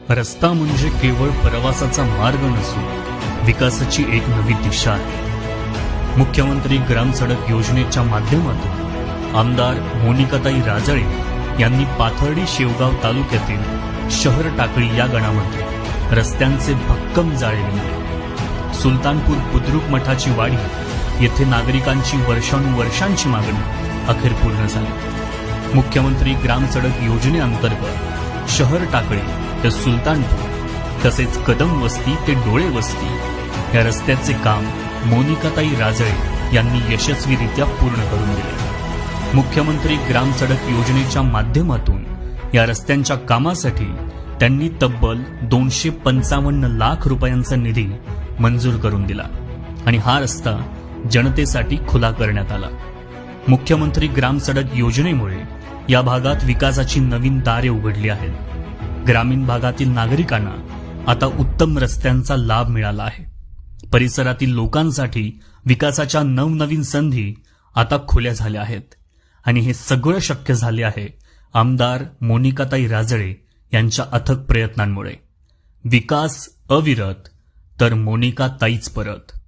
रस्ता म्हणजे केवळ प्रवासाचा मार्ग नसून विकासाची एक नवी दिशा आहे। मुख्यमंत्री ग्राम सडक योजनेच्या माध्यमातून आमदार मोनिकाताई राजळे यांनी पाथर्डी शेवगाव तालुक्यातील शहर टाकळी या गणामध्ये रस्त्यांचे भक्कम जाळे विणले। सुलतानपूर बुद्रुक मठाची वाडी येथे नागरिकांची वर्षानुवर्षांची मागणी अखेर पूर्ण झाली। मुख्यमंत्री ग्राम सडक योजनेअंतर्गत शहर टाकळी ते सुलतानपूर तसेच कदम वस्ती ते डोळे वस्ती या रस्त्याचे काम मोनिकाताई राजळे यांनी यशस्वीरित्या पूर्ण करून दिले। मुख्यमंत्री ग्राम सडक योजनेच्या माध्यमातून या रस्त्यांच्या कामासाठी त्यांनी तब्बल 255 लाख रुपयांचा निधी मंजूर करून दिला आणि हा रस्ता जनतेसाठी खुला करण्यात आला। मुख्यमंत्री ग्राम सडक योजनेमुळे या भागात विकासाची नवीन दारे उघडली आहेत। ग्रामीण भागातील नागरिकांना आता उत्तम रस्त्यांचा लाभ मिळाला आहे। परिसरातील लोकांसाठी विकासाच्या नवनवीन संधी आता खुल्या झाल्या आहेत आणि हे सगळं शक्य झाले आहे आमदार मोनिकाताई राजळे यांच्या अथक प्रयत्नांमुळे। विकास अविरत तर मोनिकाताईच परत।